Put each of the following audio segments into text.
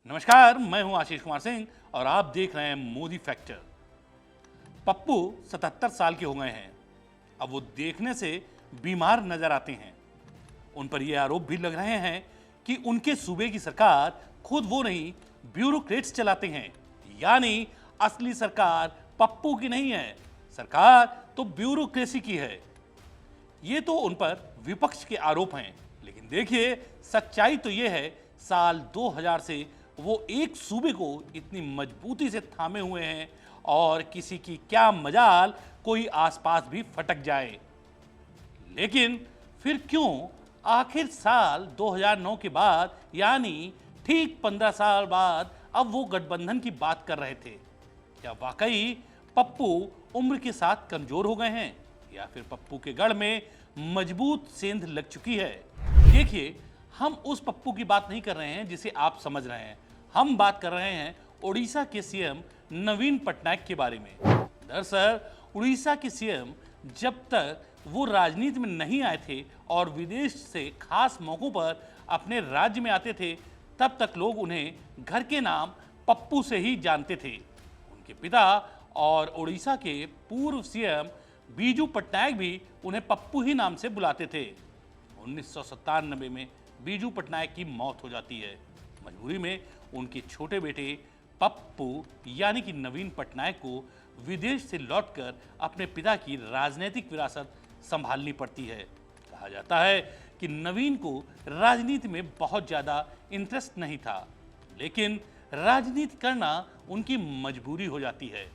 नमस्कार, मैं हूं आशीष कुमार सिंह और आप देख रहे हैं मोदी फैक्टर। पप्पू 77 साल के हो गए हैं। अब वो देखने से बीमार नजर आते हैं। उन पर यह आरोप भी लग रहे हैं कि उनके सूबे की सरकार खुद वो नहीं, ब्यूरोक्रेट्स चलाते हैं। यानी असली सरकार पप्पू की नहीं है, सरकार तो ब्यूरोक्रेसी की है। ये तो उन पर विपक्ष के आरोप हैं, लेकिन देखिए सच्चाई तो ये है, साल 2000 से वो एक सूबे को इतनी मजबूती से थामे हुए हैं और किसी की क्या मजाल कोई आसपास भी फटक जाए। लेकिन फिर क्यों आखिर साल 2009 के बाद, यानी ठीक 15 साल बाद, अब वो गठबंधन की बात कर रहे थे? क्या वाकई पप्पू उम्र के साथ कमजोर हो गए हैं या फिर पप्पू के गढ़ में मजबूत सेंध लग चुकी है? देखिए, हम उस पप्पू की बात नहीं कर रहे हैं जिसे आप समझ रहे हैं। हम बात कर रहे हैं ओडिशा के सीएम नवीन पटनायक के बारे में। दरअसल उड़ीसा के सीएम जब तक वो राजनीति में नहीं आए थे और विदेश से खास मौकों पर अपने राज्य में आते थे, तब तक लोग उन्हें घर के नाम पप्पू से ही जानते थे। उनके पिता और उड़ीसा के पूर्व सीएम बीजू पटनायक भी उन्हें पप्पू ही नाम से बुलाते थे। 1997 में बीजू पटनायक की मौत हो जाती है। मजबूरी में उनके छोटे बेटे पप्पू यानी कि नवीन पटनायक को विदेश से लौटकर अपने पिता की राजनीतिक विरासत संभालनी पड़ती है। कहा जाता है कि नवीन को राजनीति में बहुत ज़्यादा इंटरेस्ट नहीं था, लेकिन राजनीति करना उनकी मजबूरी हो जाती है।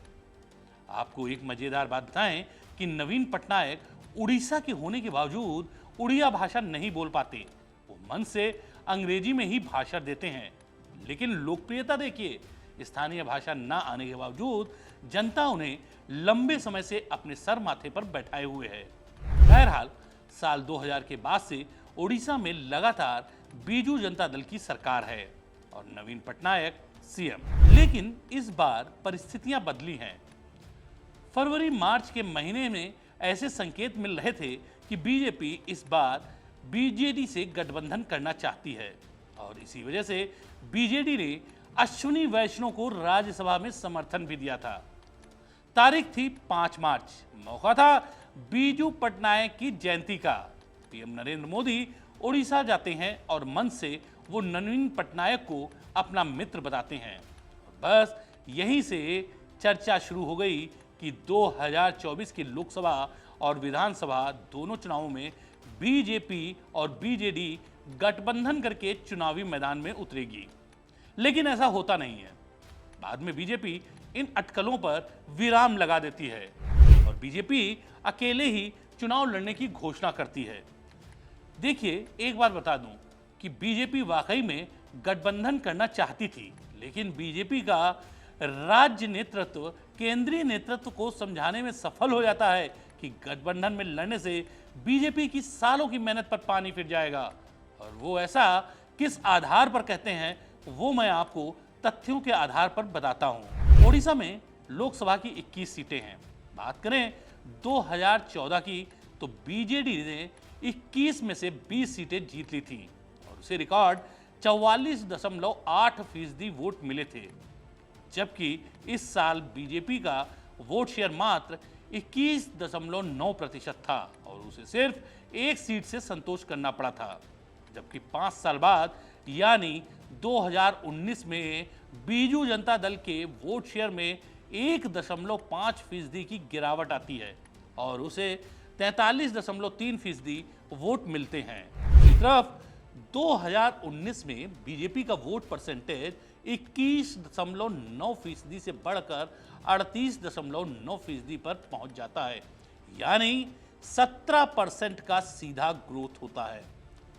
आपको एक मजेदार बात बताएं कि नवीन पटनायक उड़ीसा के होने के बावजूद उड़िया भाषा नहीं बोल पाते। वो मन से अंग्रेजी में ही भाषण देते हैं, लेकिन लोकप्रियता देखिए, स्थानीय भाषा ना आने के बावजूद जनता उन्हें लंबे समय से अपने सर माथे पर बैठाए हुए है। बहरहाल साल 2000 के बाद से ओडिशा में लगातार बीजू जनता दल की सरकार है और नवीन पटनायक सीएम। लेकिन इस बार परिस्थितियां बदली हैं। फरवरी मार्च के महीने में ऐसे संकेत मिल रहे थे कि बीजेपी इस बार बीजेडी से गठबंधन करना चाहती है और इसी वजह से बीजेडी ने अश्विनी वैष्णव को राज्यसभा में समर्थन भी दिया था। तारीख थी 5 मार्च, मौका था बीजू पटनायक की जयंती का। पीएम नरेंद्र मोदी उड़ीसा जाते हैं और मन से वो नवीन पटनायक को अपना मित्र बताते हैं। बस यहीं से चर्चा शुरू हो गई कि 2024 के लोकसभा और विधानसभा दोनों चुनावों में बीजेपी और बीजेडी गठबंधन करके चुनावी मैदान में उतरेगी। लेकिन ऐसा होता नहीं है। बाद में बीजेपी इन अटकलों पर विराम लगा देती है और बीजेपी अकेले ही चुनाव लड़ने की घोषणा करती है। देखिए, एक बात बता दूं कि बीजेपी वाकई में गठबंधन करना चाहती थी, लेकिन बीजेपी का राज्य नेतृत्व केंद्रीय नेतृत्व को समझाने में सफल हो जाता है कि गठबंधन में लड़ने से बीजेपी की सालों की मेहनत पर पानी फिर जाएगा। और वो ऐसा किस आधार पर कहते हैं, वो मैं आपको तथ्यों के आधार पर बताता हूं। ओडिशा में लोकसभा की 21 सीटें हैं। बात करें 2014 की, तो बीजेडी ने 21 में से 20 सीटें जीत ली थी और उसे रिकॉर्ड 44.8% वोट मिले थे, जबकि इस साल बीजेपी का वोट शेयर मात्र 21.9% था और उसे सिर्फ एक सीट से संतोष करना पड़ा था। जबकि 5 साल बाद यानी 2019 में बीजू जनता दल के वोट शेयर में 1.5% की गिरावट आती है और उसे 43.3% वोट मिलते हैं। दूसरी तरफ 2019 में बीजेपी का वोट परसेंटेज 21.9% से बढ़कर 38.9% पर पहुंच जाता है, यानी 17% का सीधा ग्रोथ होता है।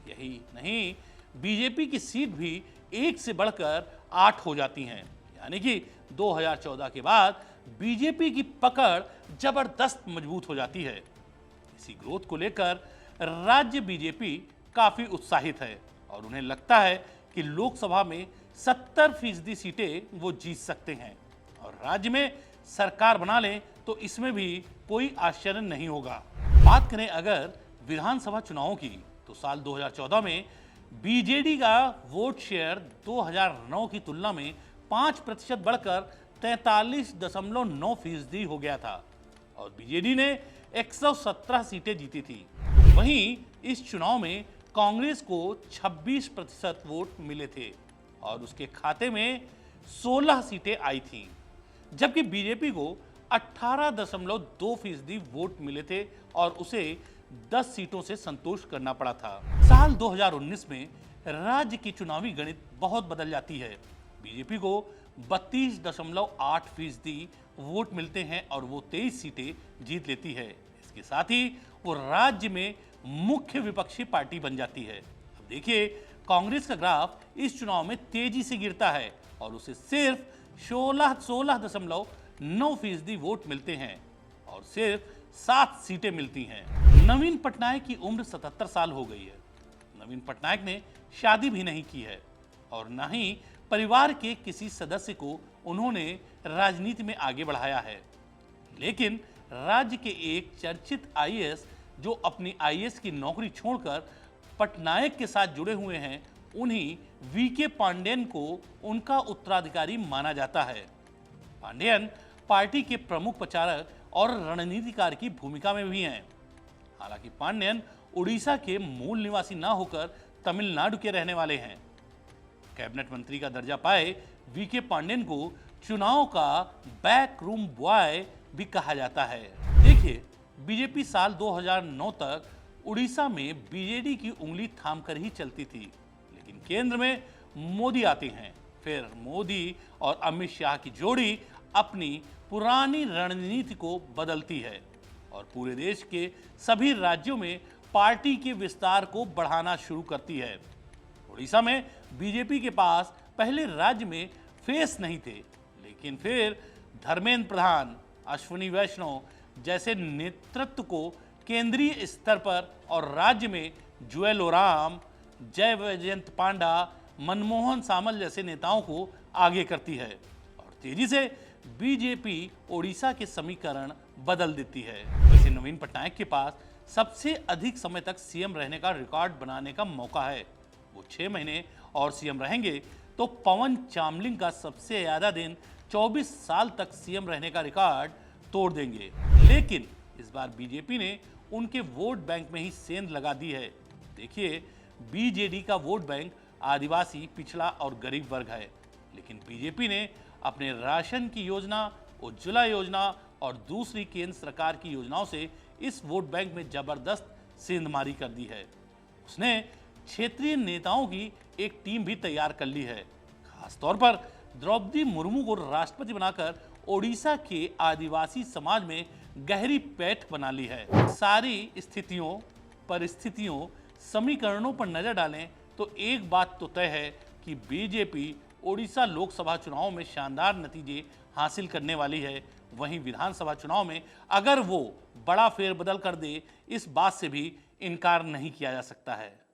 यही नहीं, बीजेपी की सीट भी 1 से बढ़कर 8 हो जाती हैं, यानी कि 2014 के बाद बीजेपी की पकड़ जबरदस्त मजबूत हो जाती है। इसी ग्रोथ को लेकर राज्य बीजेपी काफी उत्साहित है और उन्हें लगता है कि लोकसभा में 70% सीटें वो जीत सकते हैं और राज्य में सरकार बना लें तो इसमें भी कोई आश्चर्य नहीं होगा। बात करें अगर विधानसभा चुनावों की, तो साल 2014 में बीजेडी का वोट शेयर 2009 की तुलना में 5% बढ़कर 43.9% हो गया था और बीजेडी ने 117 सीटें जीती थी। वहीं इस चुनाव में कांग्रेस को 26% वोट मिले थे और उसके खाते में 16 सीटें आई थीं, जबकि बीजेपी को 18.2% वोट मिले थे और उसे 10 सीटों से संतोष करना पड़ा था। साल 2019 में राज्य की चुनावी गणित बहुत बदल जाती है। बीजेपी को 32.8% वोट मिलते हैं और वो 23 सीटें जीत लेती है। इसके साथ ही वो राज्य में मुख्य विपक्षी पार्टी बन जाती है। अब देखिए, कांग्रेस का ग्राफ इस चुनाव में तेजी से गिरता है और उसे सिर्फ 16.9% वोट मिलते हैं और सिर्फ 7 सीटें मिलती हैं। नवीन पटनायक की उम्र 77 साल हो गई है। नवीन पटनायक ने शादी भी नहीं की है और न ही परिवार के किसी सदस्य को उन्होंने राजनीति में आगे बढ़ाया है। लेकिन राज्य के एक चर्चित आईएएस जो अपनी आईएएस की नौकरी छोड़कर पटनायक के साथ जुड़े हुए हैं, उन्हीं वीके पांडेयन को उनका उत्तराधिकारी माना जाता है। पांडेयन पार्टी के प्रमुख प्रचारक और रणनीतिकार की भूमिका में भी हैं। हालांकि पांडेयन उड़ीसा के मूल निवासी न होकर तमिलनाडु के रहने वाले हैं। कैबिनेट मंत्री का दर्जा पाए वीके पांडेयन को चुनाव का बैक रूम बॉय भी कहा जाता है। देखिए, बीजेपी साल 2009 तक उड़ीसा में बीजेडी की उंगली थामकर ही चलती थी, लेकिन केंद्र में मोदी आते हैं। फिर मोदी और अमित शाह की जोड़ी अपनी पुरानी रणनीति को बदलती है और पूरे देश के सभी राज्यों में पार्टी के विस्तार को बढ़ाना शुरू करती है। उड़ीसा में बीजेपी के पास पहले राज्य में फेस नहीं थे, लेकिन फिर धर्मेंद्र प्रधान, अश्विनी वैष्णव जैसे नेतृत्व को केंद्रीय स्तर पर और राज्य में जुएल ओराम, जय वैजयंत पांडा, मनमोहन सामल जैसे नेताओं को आगे करती है और तेजी से बीजेपी ओडिशा के समीकरण बदल देती है। वैसे नवीन पटनायक के पास सबसे अधिक समय तक सीएम रहने का रिकॉर्ड बनाने का मौका है। वो 6 महीने और सीएम रहेंगे तो पवन चामलिंग का सबसे ज्यादा दिन 24 साल तक सीएम रहने का रिकॉर्ड तोड़ देंगे। लेकिन इस बार बीजेपी ने उनके वोट बैंक में ही सेंध लगा दी है। देखिए, बीजेडी का वोट बैंक आदिवासी, पिछड़ा और गरीब वर्ग है, लेकिन बीजेपी ने अपने राशन की योजना, उज्ज्वला योजना और दूसरी केंद्र सरकार की योजनाओं से इस वोट बैंक में जबरदस्त सेंधमारी कर दी है। उसने क्षेत्रीय नेताओं की एक टीम भी तैयार कर ली है। खासतौर पर द्रौपदी मुर्मू को राष्ट्रपति बनाकर ओडिशा के आदिवासी समाज में गहरी पैठ बना ली है। सारी स्थितियों, परिस्थितियों, समीकरणों पर नजर डालें तो एक बात तो तय है कि बीजेपी ओडिशा लोकसभा चुनाव में शानदार नतीजे हासिल करने वाली है। वहीं विधानसभा चुनाव में अगर वो बड़ा फेरबदल कर दे, इस बात से भी इनकार नहीं किया जा सकता है।